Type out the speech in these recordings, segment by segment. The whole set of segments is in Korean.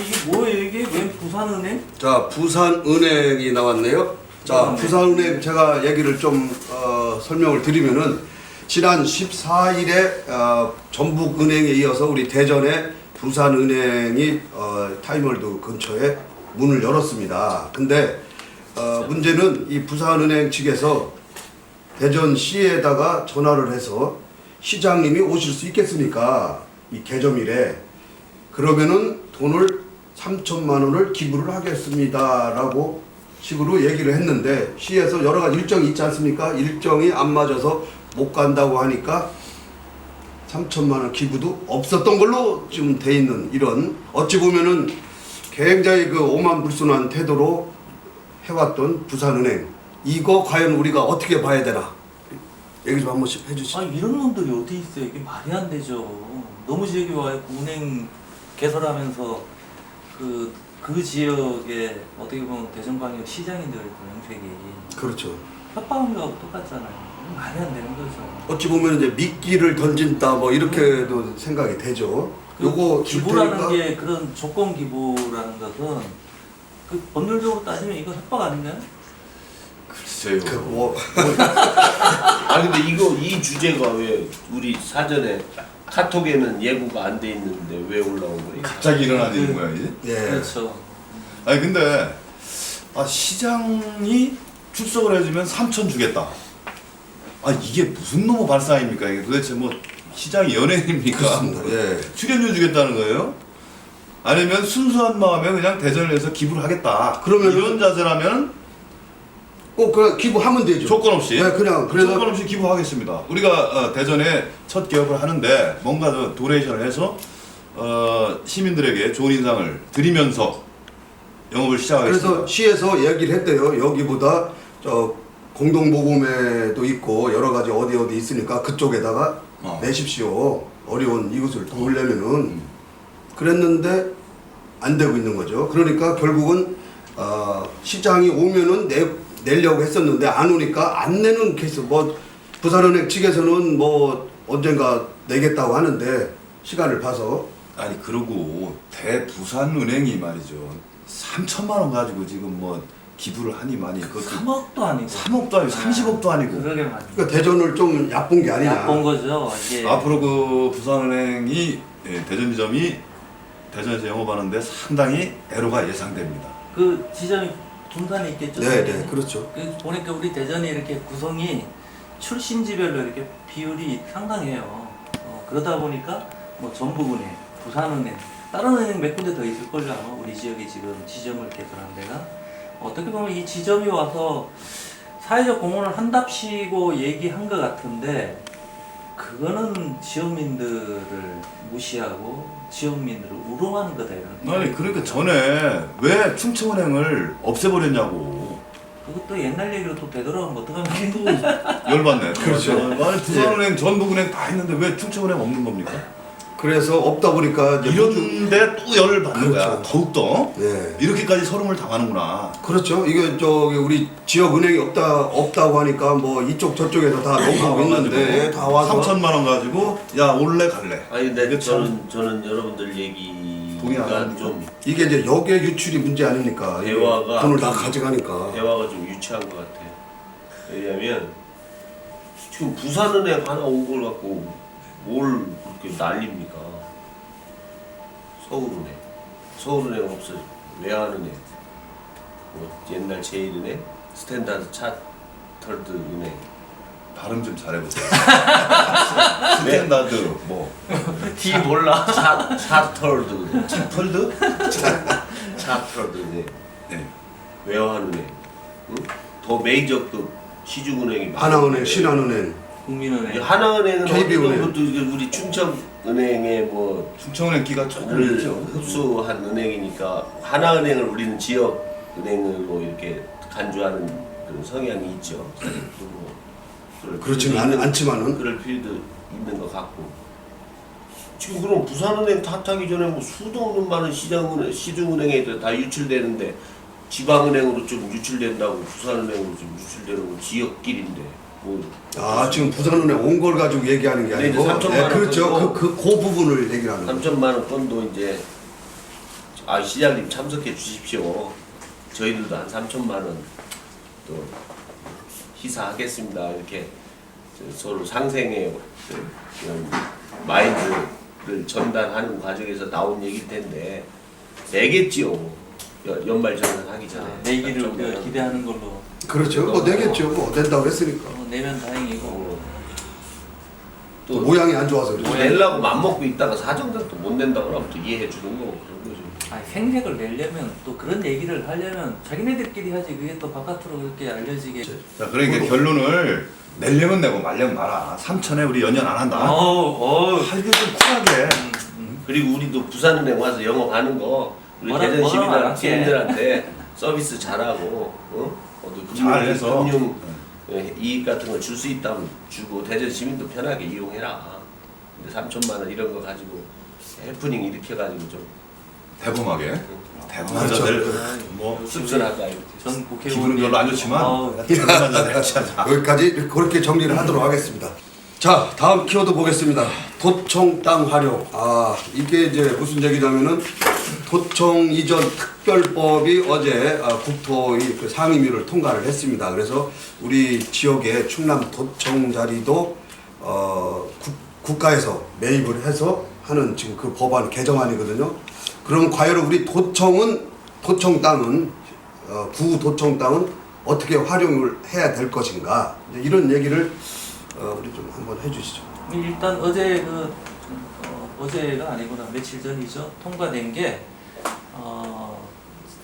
이게 뭐예요? 이게 왜 부산은행? 자, 부산은행이 나왔네요. 자, 부산은행 제가 얘기를 좀 설명을 드리면은 지난 14일에 전북은행에 이어서 우리 대전의 부산은행이 타임월드 근처에 문을 열었습니다. 근데 문제는 이 부산은행 측에서 대전시에다가 전화를 해서 시장님이 오실 수 있겠습니까? 이 개점일에. 그러면은 돈을 3천만 원을 기부를 하겠습니다 라고 식으로 얘기를 했는데 시에서 여러 가지 일정이 있지 않습니까? 일정이 안 맞아서 못 간다고 하니까 3천만 원 기부도 없었던 걸로 지금 돼 있는 이런 어찌 보면은 굉장히 그 오만불순한 태도로 해왔던 부산은행, 이거 과연 우리가 어떻게 봐야 되나 얘기 좀 한 번씩 해주시죠. 아 이런 놈들이 어디 있어요? 이게 말이 안 되죠. 너무 지역에 와요. 은행 개설하면서 그 지역에 어떻게 보면 대전광역 시장인들 명색이 그렇죠. 협박한 거하고 똑같잖아요. 말이 안 되는 거죠. 어찌 보면 이제 미끼를 던진다 뭐 이렇게도 생각이 되죠. 요거 기부라는 게 그런 조건 기부라는 것은 그 법률적으로 따지면 이거 협박 아닌가요? 글쎄요. 뭐 아니 근데 이 주제가 왜 우리 사전에 카톡에는 예고가 안 돼 있는데 왜 올라온 거예요? 갑자기 일어나는 거야 이제? 예. 그렇죠. 아니 근데 시장이 출석을 해주면 3천 주겠다. 이게 무슨 놈의 발상입니까? 이게 도대체 뭐 시장이 연예인입니까? 그렇습니다. 예. 출연료 주겠다는 거예요? 아니면 순수한 마음에 그냥 대전을 해서 기부를 하겠다. 그러면은- 이런 자세라면 꼭 그냥 기부하면 되죠. 조건 없이. 네, 그냥 그래서 조건 없이 기부하겠습니다. 우리가 대전에 첫 개업을 하는데 뭔가 더 도네이션을 해서 시민들에게 좋은 인상을 드리면서 영업을 시작하겠습니다. 그래서 시에서 얘기를 했대요. 여기보다 저 공동모금회도 있고 여러 가지 어디 있으니까 그쪽에다가 내십시오. 어려운 이웃을 도우려면은 그랬는데 안 되고 있는 거죠. 그러니까 결국은 시장이 오면은 내려고 했었는데 안 오니까 안 내는 케이스. 뭐 부산은행 측에서는 뭐 언젠가 내겠다고 하는데 시간을 봐서. 아니 그러고 대부산은행이 말이죠. 3천만 원 가지고 지금 뭐 기부를 하니 많이 그것도 3억도 아니고 3억도 아니고 30억도 아니고. 그러게 말이야. 그러니까 대전을 좀 얕본 게 아니냐. 얕본 거죠. 이게 앞으로 그 부산은행이 대전지점이 대전에서 영업하는데 상당히 애로가 예상됩니다. 그 지점이 분산이 있겠죠. 네, 당연히. 네, 그렇죠. 보니까 우리 대전이 이렇게 구성이 출신지별로 이렇게 비율이 상당해요. 그러다 보니까 뭐 전북은행, 부산은행, 다른 은행 몇 군데 더 있을걸요 아마 우리 지역에 지금 지점을 개설한 데가. 어떻게 보면 이 지점이 와서 사회적 공헌을 한답시고 얘기한 것 같은데 그거는 지역민들을 무시하고 지역민들을 우롱하는 거다 이런. 아니 그러니까 전에 왜 충청은행을 없애버렸냐고. 그것도 옛날 얘기로 또 되돌아가면 어떡합니까? 또 열받네. 그렇죠. 아니 부산은행, 전북은행 다 있는데 왜 충청은행 없는 겁니까? 그래서 없다 보니까 이제 이런데 또 열을 받는 거야. 그렇죠. 더욱더 네. 이렇게까지 서름을 당하는구나. 그렇죠. 이게 저기 우리 지역 은행이 없다고 하니까 뭐 이쪽 저쪽에서 다 넘어가고 있는데 다 와서 3천만 원 가지고 야 올래 갈래. 아니 근데 이게 저는 여러분들 동의 안 얘기가 합니까? 좀 이게 이제 역의 유출이 문제 아닙니까? 이게 대화가 돈을 다 가져가니까. 대화가 좀 유치한 것 같아요. 왜냐면 지금 부산은행 하나 온 걸 갖고 뭘 그렇게 난립니까? 서울은행 없어요. 외환은행, 뭐 옛날 제일은행, 스탠다드 차터드 은행. 발음 좀 잘해보세요. 스탠다드 뭐 뒤 몰라. 차터드 펄드? 차터드 은행, 네. 외환은행, 응? 더 메이저급 시중은행이 하나은행, 신한은행. 국민은행. 하나은행은 KB은행. 그것도 우리 충청은행의 뭐 충청은행 끼가 조금 를 있죠. 흡수한 은행이니까 하나은행을 우리는 지역 은행으로 이렇게 간주하는 그런 성향이 있죠. 뭐 그렇지는 않지만은 그럴 필요도 있는 것 같고. 지금 그럼 부산은행 탓하기 전에 뭐 수도 없는 많은 시중은행에 다 유출되는데 지방은행으로 좀 유출된다고 부산은행으로 좀 유출되는 건 지역끼리인데 뭐. 지금 부산은행 온 걸 가지고 얘기하는 게 네, 아니고 이제 3천만 원 그렇죠. 정도. 그 부분을 얘기하는 거죠. 3천만 원 건도 이제 시장님 참석해 주십시오. 저희들도 한 3천만 원 또 희사하겠습니다. 이렇게 서로 상생의 그런 마인드를 전달하는 과정에서 나온 얘기일 텐데 내겠지요. 연말정산 하기 전에 내기를 3천만 원. 기대하는 걸로 그렇죠. 뭐 내겠죠. 뭐 낸다고 했으니까. 내면 다행이고. 또 모양이 안 좋아서 그렇죠. 뭐 내려고 맘먹고 있다가 사정상 또 못 낸다고 하면 또 이해해 주는 거고 그런 거죠. 아니, 생색을 내려면 또 그런 얘기를 하려면 자기네들끼리 하지 그게 또 바깥으로 그렇게 알려지게. 자, 그러니까 결론을 내려면 내고 말려면 말아. 3천에 우리 연연 안 한다. 하여튼 좀 쿨하게. 그리고 우리도 부산은행 와서 영업하는 거 우리 대전 뭐라 시민들한테 서비스 잘하고 잘해서. 금융 이익 같은 거 줄 수 있다면 주고 대전 시민도 편하게 이용해라. 근데 3천만 원 이런 거 가지고 해프닝 일으켜가지고 좀 대범하게. 대범하게. 그렇죠. 뭐 씁쓸하다. 전 국회의원 기분은 별로 안 좋지만 대범하자. 여기까지 그렇게 정리를 하도록 하겠습니다. 자, 다음 키워드 보겠습니다. 도청 땅 활용. 이게 이제 무슨 얘기냐면은 도청 이전 특별법이 어제 국토의 그 상임위를 통과를 했습니다. 그래서 우리 지역의 충남 도청 자리도 국가에서 매입을 해서 하는 지금 그 법안 개정안이거든요. 그럼 과연 우리 도청 땅은 구 도청 땅은 어떻게 활용을 해야 될 것인가? 이제 이런 얘기를 우리 좀 한번 해주시죠. 일단 어제 어제가 아니구나 며칠 전이죠. 통과된 게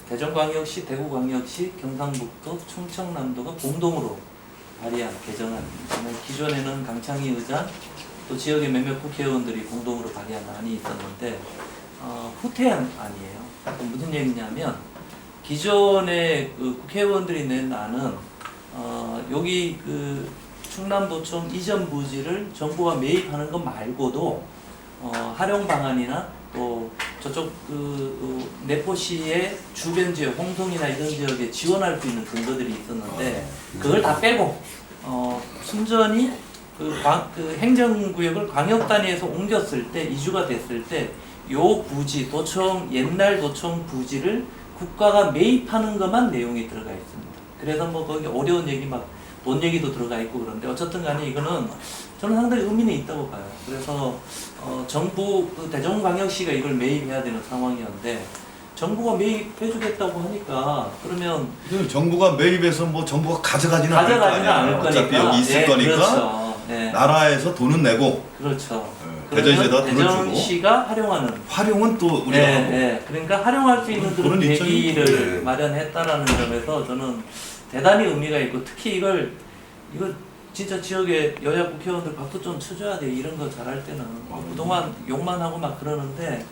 대전광역시, 대구광역시, 경상북도, 충청남도가 공동으로 발의한 개정안입니다. 기존에는 강창희 의장 또 지역의 몇몇 국회의원들이 공동으로 발의한 안이 있었는데 후퇴한 안이에요. 무슨 얘기냐면 기존에 그 국회의원들이 낸 안은 여기 그 충남도청 이전 부지를 정부가 매입하는 것 말고도 활용 방안이나 또 저쪽 내포시의 주변 지역, 홍성이나 이런 지역에 지원할 수 있는 근거들이 있었는데 그걸 다 빼고 순전히 그 행정구역을 광역 단위에서 옮겼을 때 이주가 됐을 때 요 부지 옛날 도청 부지를 국가가 매입하는 것만 내용이 들어가 있습니다. 그래서 뭐 거기 어려운 얘기 막 돈 얘기도 들어가 있고 그런데 어쨌든 간에 이거는 저는 상당히 의미는 있다고 봐요. 그래서 정부 대전광역시가 이걸 매입해야 되는 상황이었는데 정부가 매입해주겠다고 하니까 그러면 정부가 매입해서 뭐 정부가 가져가지는 않을 거 아니야. 않을 거니까. 어차피 여기 있을 거니까 그렇죠. 네. 나라에서 돈은 내고 그렇죠. 대전시에다 돈을 주고 대전시가 활용하는. 활용은 또 우리가 네, 하고. 네. 그러니까 활용할 수 있는 그런 그런 일정이 계기를 네. 마련했다라는 점에서 저는 대단히 의미가 있고 특히 이걸 진짜 지역의 여야 국회의원들 박수 좀 쳐줘야 돼. 이런 거 잘할 때는 그동안 욕만 하고 막 그러는데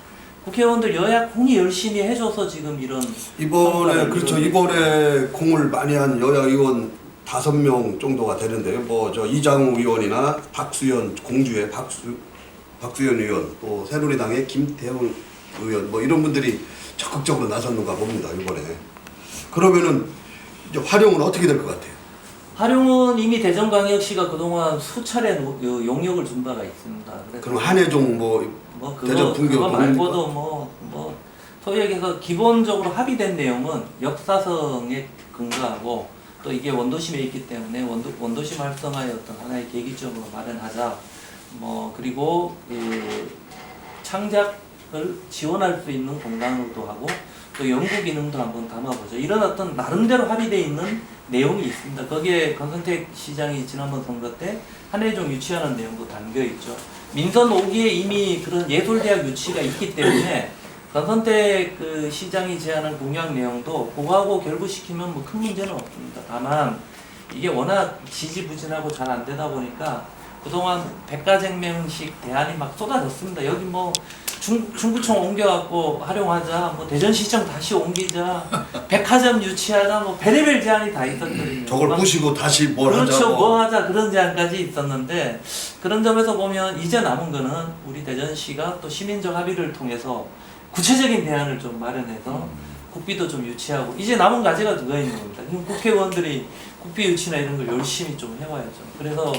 국회의원들 여야 공이 열심히 해줘서 지금 이런 이번에 그렇죠. 이번에 공을 많이 한 여야 의원 5명 정도가 되는데요. 뭐 저 이장우 의원이나 박수현 공주의 박수현 의원, 또 새누리당의 김태훈 의원 뭐 이런 분들이 적극적으로 나섰는가 봅니다. 이번에. 그러면은 이제 활용은 어떻게 될 것 같아요? 활용은 이미 대전광역시가 그동안 수차례 용역을 준 바가 있습니다. 그래서 그럼 한해종 대전 분교 그거 말고도 뭐 소위 얘기해서 기본적으로 합의된 내용은 역사성에 근거하고 또 이게 원도심에 있기 때문에 원도심 활성화의 어떤 하나의 계기점으로 마련하자. 뭐 그리고 창작을 지원할 수 있는 공간으로도 하고 또 연구 기능도 한번 담아보죠. 이런 어떤 나름대로 합의되어 있는 내용이 있습니다. 거기에 권선택 시장이 지난번 선거 때 한해종 유치하는 내용도 담겨 있죠. 민선 5기에 이미 그런 예술대학 유치가 있기 때문에 권선택 그 시장이 제안한 공약 내용도 그거하고 결부시키면 뭐 큰 문제는 없습니다. 다만 이게 워낙 지지부진하고 잘 안 되다 보니까 그동안 백가쟁명식 대안이 막 쏟아졌습니다. 여기 뭐 중구청 옮겨갖고 활용하자, 뭐 대전시청 다시 옮기자, 백화점 유치하자, 뭐 별의별 제안이 다 있었거든요. 저걸 부시고 다시 뭘 그렇죠, 하자고. 뭐 하자 그런 제안까지 있었는데 그런 점에서 보면 이제 남은 거는 우리 대전시가 또 시민적 합의를 통해서 구체적인 대안을 좀 마련해서 국비도 좀 유치하고 이제 남은 과제가 그거 있는 겁니다. 국회의원들이 국비 유치나 이런 걸 열심히 좀 해와야죠. 그래서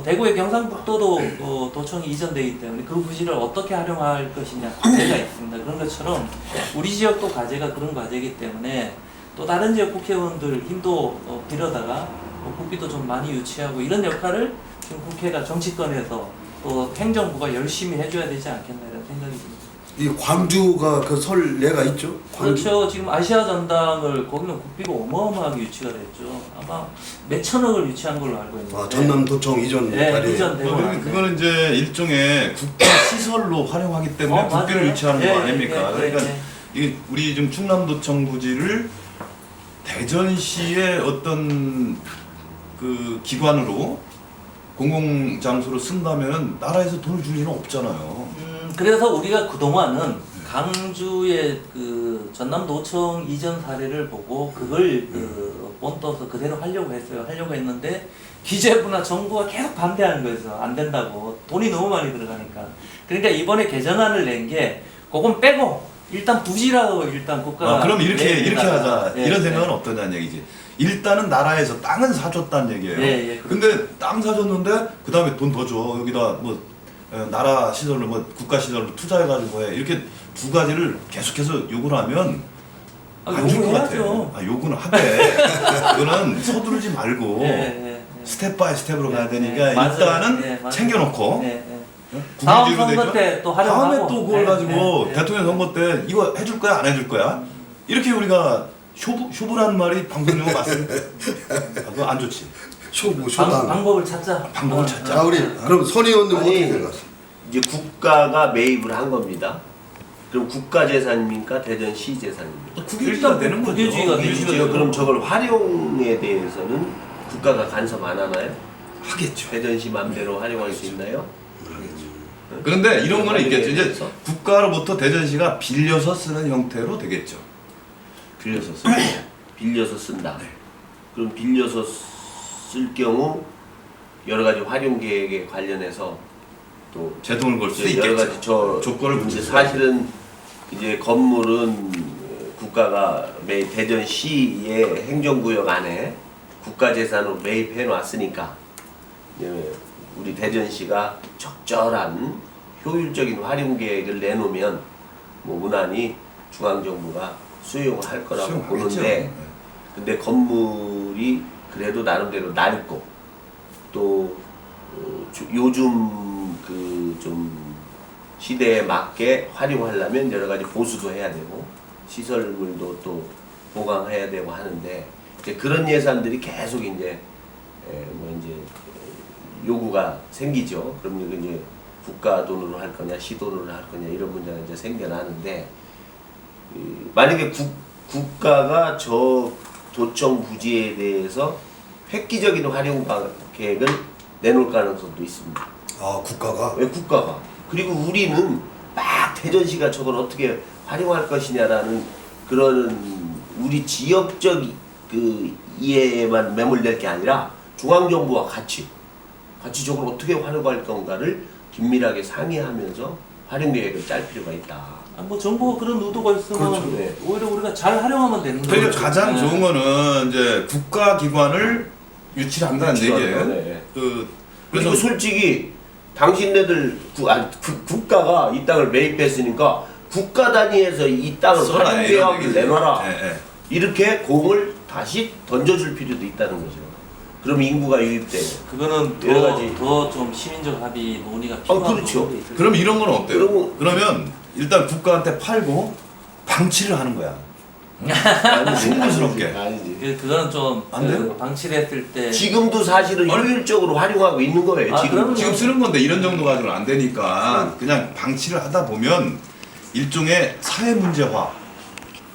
대구의 경상북도도 도청이 이전되기 때문에 그 부지를 어떻게 활용할 것이냐 과제가 있습니다. 그런 것처럼 우리 지역도 과제가 그런 과제이기 때문에 또 다른 지역 국회의원들 힘도 빌어다가 국비도 좀 많이 유치하고 이런 역할을 지금 국회가 정치권에서 또 행정부가 열심히 해줘야 되지 않겠나 이런 생각이 듭니다. 이 광주가 그 설례가 있죠. 광주. 그렇죠. 지금 아시아 전당을 거기는 국비가 어마어마하게 유치가 됐죠. 아마 몇 천억을 유치한 걸로 알고 있는데. 아, 전남도청 이전 네, 자리. 이전 되고 나서. 그거는 이제 일종의 국가 시설로 활용하기 때문에 국비를 맞아요. 유치하는 거 예, 아닙니까? 예, 그러니까 예. 이게 우리 지금 충남도청 부지를 대전시의 어떤 그 기관으로 공공장소로 쓴다면은 나라에서 돈을 줄 일은 없잖아요. 그래서 우리가 그동안은 강주의 그 전남도청 이전 사례를 보고 그걸 본떠서 그대로 하려고 했어요. 하려고 했는데 기재부나 정부가 계속 반대하는 거죠. 안 된다고. 돈이 너무 많이 들어가니까. 그러니까 이번에 개정안을 낸 게 그건 빼고 일단 부지라고 일단 국가가 그럼 이렇게 하자. 예, 이런 예. 생각은 없다는 얘기지. 일단은 나라에서 땅은 사줬다는 얘기예요. 예, 예, 그렇죠. 근데 땅 사줬는데 그 다음에 돈 더 줘. 여기다 뭐 나라 시설로 뭐 국가 시설로 투자해가지고 해. 이렇게 두 가지를 계속해서 요구를 하면 안 줄 것 같아. 요구해야죠. 요구는 하되 그거는 서두르지 말고 예, 예, 예. 스텝 바이 스텝으로 가야 예, 되니까 예, 맞아요. 일단은 예, 맞아요. 챙겨놓고 예, 예. 국민주의로 다음 선거 되죠? 때 또 활용하고. 다음에 또 그걸 예, 가지고 예, 예. 대통령 선거 때 이거 해줄 거야 안 해줄 거야 이렇게 우리가 쇼부라는 말이 방송 용어 맞습니까? 그거 안 좋지. 쇼당. 방법을 찾자. 방법을 찾자. 자, 우리 그럼 선 의원님 아니, 어떻게 생각하세요? 이제 국가가 매입을 한 겁니다. 그럼 국가 재산입니까? 대전시 재산입니까? 일단 되는 거죠. 국유지가 국유지죠. 그럼 저걸 활용에 대해서는 국가가 간섭 안 하나요? 하겠죠. 대전시 맘대로 활용할 수 있나요? 그런데 이런 거는 있겠죠. 이제 대해서? 국가로부터 대전시가 빌려서 쓰는 형태로 되겠죠. 빌려서 쓰는. 빌려서 쓴다. 그럼 빌려서 쓸 경우 여러 가지 활용 계획에 관련해서 또 제 돈을 걸 수 이제 있겠죠. 여러 가지 조건을 이제 붙여서. 사실은 이제 건물은 국가가 대전시의 행정구역 안에 국가재산으로 매입해 놨으니까 우리 대전시가 적절한 효율적인 활용 계획을 내놓으면 뭐 무난히 중앙정부가 수용을 할 거라고 수용하겠죠. 보는데 근데 건물이 그래도 나름대로 낡고 또 요즘 그 좀 시대에 맞게 활용하려면 여러 가지 보수도 해야 되고 시설물도 또 보강해야 되고 하는데 이제 그런 예산들이 계속 이제 뭐 이제 요구가 생기죠. 그럼 이제 국가 돈으로 할 거냐 시 돈으로 할 거냐 이런 문제가 이제 생겨나는데 만약에 국가가 저 도청 부지에 대해서 획기적인 활용 계획을 내놓을 가능성도 있습니다. 아, 국가가? 왜 국가가? 그리고 우리는 막 대전시가 저걸 어떻게 활용할 것이냐라는 그런 우리 지역적 그 이해에만 매몰될 게 아니라 중앙정부와 같이 저걸 어떻게 활용할 건가를 긴밀하게 상의하면서 활용 계획을 짤 필요가 있다. 뭐 정부가 그런 의도가 있으면 그렇죠. 네. 오히려 우리가 잘 활용하면 되는 거죠. 그러니까 가장 네. 좋은 거는 이제 국가 기관을 유치한다는 얘기예요. 네. 그래서 그리고 솔직히 당신네들 국가가 이 땅을 매입했으니까 국가 단위에서 이 땅을 써라, 활용 이런 계획을 얘기죠. 내놔라. 예, 예. 이렇게 공을 다시 던져줄 필요도 있다는 거죠. 그럼 인구가 유입돼요. 그거는 여러 가지. 더 좀 시민적 합의 논의가 필요한 그렇죠. 부분도 있을 그럼 이런 건 어때요? 그러면- 그러면 일단 국가한테 팔고 방치를 하는 거야. 충분스럽게. 아니지. 그거는 좀 안 돼요? 방치했을 때 지금도 사실은 효율적으로 활용하고 있는 거예요. 아, 지금. 그럼요. 지금 쓰는 건데 이런 정도 가지고는 안 되니까 그냥 방치를 하다 보면 일종의 사회 문제화,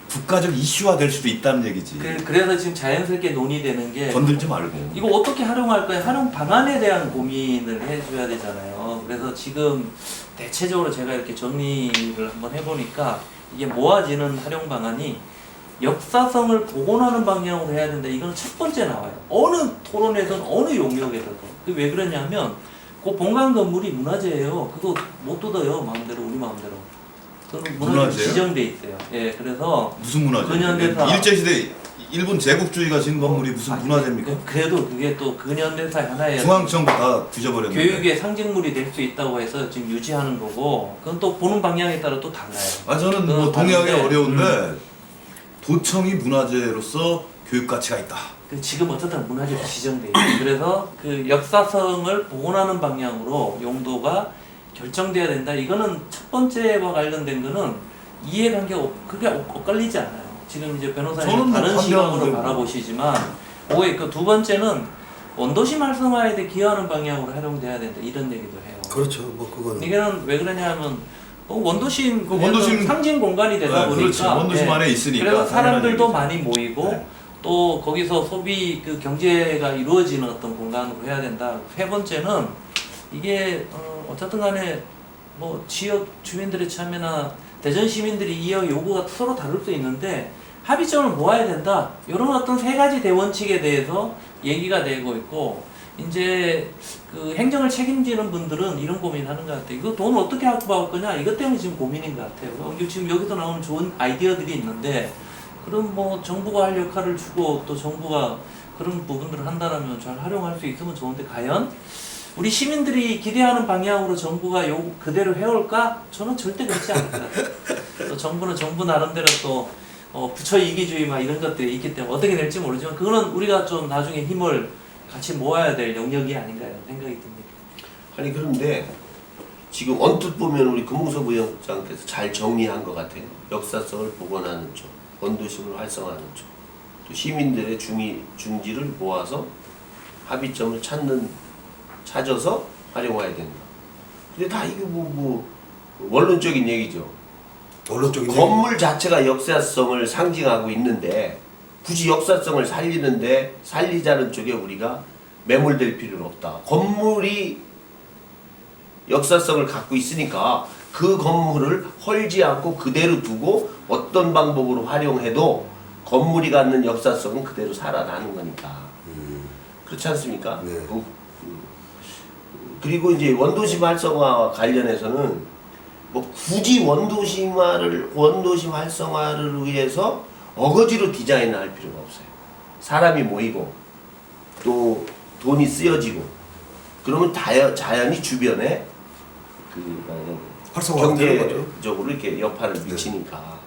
국가적 이슈화 될 수도 있다는 얘기지. 그래서 지금 자연스럽게 논의되는 게 건들지 말고. 이거 어떻게 활용할 거야? 활용 방안에 대한 고민을 해줘야 되잖아요. 그래서 지금 대체적으로 제가 이렇게 정리를 한번 해보니까 이게 모아지는 활용 방안이 역사성을 복원하는 방향으로 해야 된다. 이건 첫 번째 나와요. 어느 토론에든 어느 용역에서도. 그게 왜 그러냐면 그 본관 건물이 문화재예요. 그거 못 뜯어요. 마음대로 우리 마음대로. 그건 문화재 문화재요? 지정돼 있어요. 예, 그래서 무슨 문화재? 근현대사. 일제시대 일본 제국주의가 진 건물이 무슨 문화재입니까? 그래도 그게 또 근현대사 하나의 중앙정부 다 뒤져버렸는데. 교육의 상징물이 될 수 있다고 해서 지금 유지하는 거고, 그건 또 보는 방향에 따라 또 달라요. 아 저는 뭐 다른데, 동의하기 어려운데 도청이 문화재로서 교육 가치가 있다. 지금 어쨌든 문화재로 지정돼 있어요. 그래서 그 역사성을 복원하는 방향으로 용도가 결정돼야 된다. 이거는 첫 번째와 관련된 거는 이해관계가 그게 엇갈리지 않아요. 지금 이제 변호사님 저는 다른 뭐 시각으로 반대하는데 바라보시지만, 오해 그 두 번째는 원도심 활성화에 대해 기여하는 방향으로 활용돼야 된다. 이런 얘기도 해요. 그렇죠. 뭐 그거는 이게는 왜 그러냐면 원도심 그 원도심 상징 공간이 되다 보니까 그렇죠. 원도심 예. 안에 있으니까. 그래서 사람들도 당연한 많이 모이고 네. 또 거기서 소비 그 경제가 이루어지는 어떤 공간으로 해야 된다. 세 번째는 이게 어쨌든 간에 뭐 지역 주민들의 참여나 대전 시민들이 이어 요구가 서로 다를 수 있는데 합의점을 모아야 된다. 이런 어떤 세 가지 대원칙에 대해서 얘기가 되고 있고, 이제 그 행정을 책임지는 분들은 이런 고민하는 것 같아요. 이거 돈 어떻게 확보할 거냐? 이것 때문에 지금 고민인 것 같아요. 지금 여기서 나오는 좋은 아이디어들이 있는데, 그럼 뭐 정부가 할 역할을 주고 또 정부가 그런 부분들을 한다면 잘 활용할 수 있으면 좋은데, 과연 우리 시민들이 기대하는 방향으로 정부가 요 그대로 해올까? 저는 절대 그렇지 않을 것 같아요. 또 정부는 정부 나름대로 또 부처 이기주의 막 이런 것들이 있기 때문에 어떻게 될지 모르지만, 그거는 우리가 좀 나중에 힘을 같이 모아야 될 영역이 아닌가 이런 생각이 듭니다. 아니 그런데 지금 언뜻 보면 우리 금웅서 부위원장께서 잘 정리한 것 같아요. 역사성을 복원하는 쪽, 원도심을 활성화하는 쪽, 또 시민들의 중지를 모아서 합의점을 찾아서 활용해야 된다. 근데 다 이게 뭐 원론적인 얘기죠. 원론적인 건물 자체가 역사성을 상징하고 있는데 굳이 역사성을 살리자는 쪽에 우리가 매몰될 필요는 없다. 건물이 역사성을 갖고 있으니까 그 건물을 헐지 않고 그대로 두고 어떤 방법으로 활용해도 건물이 갖는 역사성은 그대로 살아나는 거니까. 그렇지 않습니까? 네. 그리고 이제 원도심 활성화와 관련해서는 뭐 굳이 원도심 활성화를 위해서 어거지로 디자인을 할 필요가 없어요. 사람이 모이고 또 돈이 쓰여지고 그러면 자연히 주변에 활성화가 되는 거죠. 경제적으로 이렇게 여파를 미치니까.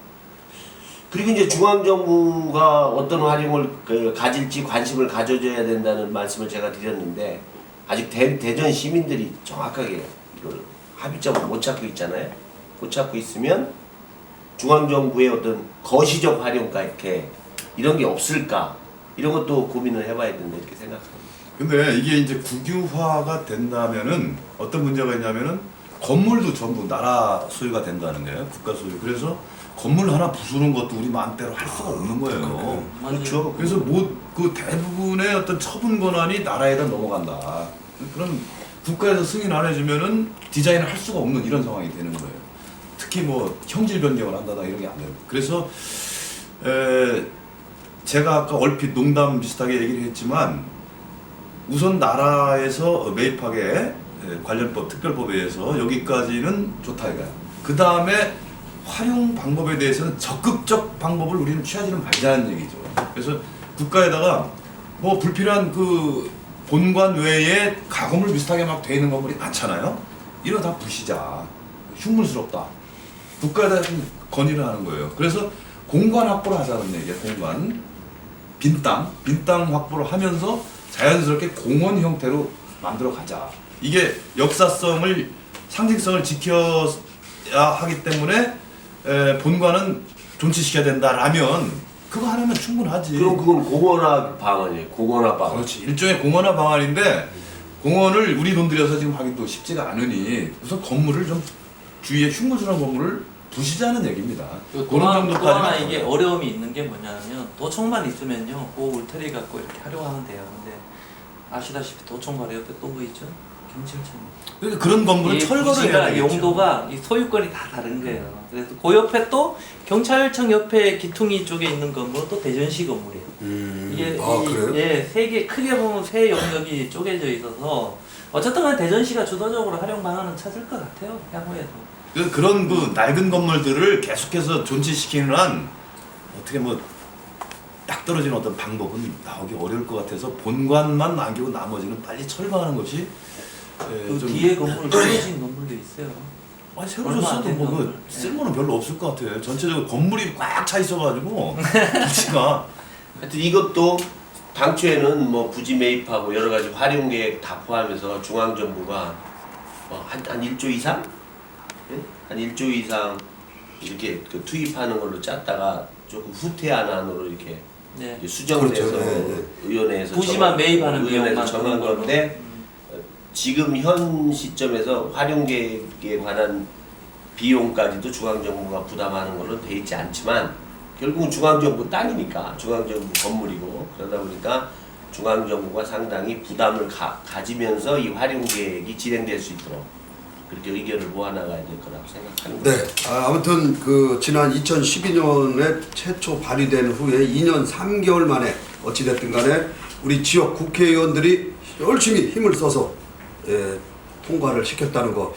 그리고 이제 중앙정부가 어떤 활용을 가질지 관심을 가져줘야 된다는 말씀을 제가 드렸는데, 아직 대전 시민들이 정확하게 이걸 합의점을 못 찾고 있잖아요. 못 찾고 있으면 중앙정부의 어떤 거시적 활용가 이렇게 이런 게 없을까, 이런 것도 고민을 해봐야 된다 이렇게 생각합니다. 근데 이게 이제 국유화가 된다면은 어떤 문제가 있냐면은 건물도 전부 나라 소유가 된다는 거예요. 국가 소유. 그래서 건물 하나 부수는 것도 우리 마음대로 할 수가 없는 거예요. 그렇죠. 그래서 그 대부분의 어떤 처분 권한이 나라에다 넘어간다. 그럼 국가에서 승인 안 해주면은 디자인을 할 수가 없는 이런 상황이 되는 거예요. 특히 뭐 형질 변경을 한다다 이런 게 안 됩니다. 그래서 제가 아까 얼핏 농담 비슷하게 얘기를 했지만, 우선 나라에서 매입하게 관련법 특별법에 의해서 여기까지는 좋다 이거야. 그 다음에 활용 방법에 대해서는 적극적 방법을 우리는 취하지는 말자는 얘기죠. 그래서 국가에다가 뭐 불필요한 그 본관 외에 가건물 비슷하게 막 돼 있는 건물이 많잖아요. 이런 거 다 부시자. 흉물스럽다. 국가에다 좀 건의를 하는 거예요. 그래서 공간 확보를 하자는 얘기예요. 공간. 빈 땅 확보를 하면서 자연스럽게 공원 형태로 만들어 가자. 이게 역사성을, 상징성을 지켜야 하기 때문에 본관은 존치시켜야 된다라면 그거 하나면 충분하지. 그럼 그건 공원화 방안이에요. 공원화 방안. 그렇지. 일종의 공원화 방안인데, 공원을 우리 돈 들여서 지금 하기도 쉽지가 않으니 우선 건물을 좀 주위에 흉물스러운 건물을 부시자는 얘기입니다. 또 하나 이게 어려움이 있는 게 뭐냐면, 도청만 있으면요 그 울타리 갖고 이렇게 활용하면 돼요. 근데 아시다시피 도청 바로 옆에 또 뭐 있죠? 경찰청. 그러니까 그런 건물을 철거를 해야 되겠죠. 용도가 이 소유권이 다 다른 거예요. 그래서 그 옆에 또 경찰청 옆에 기퉁이 쪽에 있는 건물은 또 대전시 건물이에요. 이게 그래요? 예, 세 개 크게 보면 세 영역이 쪼개져 있어서 어쨌든 간에 대전시가 주도적으로 활용 방안은 찾을 것 같아요. 향후에도. 그래서 그런 그 낡은 건물들을 계속해서 존치시키는 한 어떻게 뭐 딱 떨어지는 어떤 방법은 나오기 어려울 것 같아서 본관만 남기고 나머지는 빨리 철거하는 것이 그 좀 뒤에 건물 떨어진 건물도 있어요. 아니 새로 얼마 안 졌어도 된 뭐 건물. 그 쓸모는 별로 없을 것 같아요. 전체적으로 건물이 꽉 차 있어가지고 부지가 하여튼 이것도 당초에는 뭐 부지 매입하고 여러 가지 활용 계획 다 포함해서 중앙정부가 한 1조 이상? 예? 한 1조 이상 이렇게 그 투입하는 걸로 짰다가 조금 후퇴한 안으로 이렇게 네. 이제 수정돼서 그렇죠. 네, 네. 의원회에서 부지만 매입하는 의원회에서 비용만 정한 그런 건데 지금 현 시점에서 활용 계획에 관한 비용까지도 중앙정부가 부담하는 걸로 돼 있지 않지만 결국은 중앙정부 땅이니까 중앙정부 건물이고 그러다 보니까 중앙정부가 상당히 부담을 가지면서 이 활용 계획이 진행될 수 있도록 그렇게 의견을 모아나가야 될 거라고 생각하는 거예요. 네. 아무튼 그 지난 2012년에 최초 발의된 후에 2년 3개월 만에 어찌됐든 간에 우리 지역 국회의원들이 열심히 힘을 써서 통과를 시켰다는 거.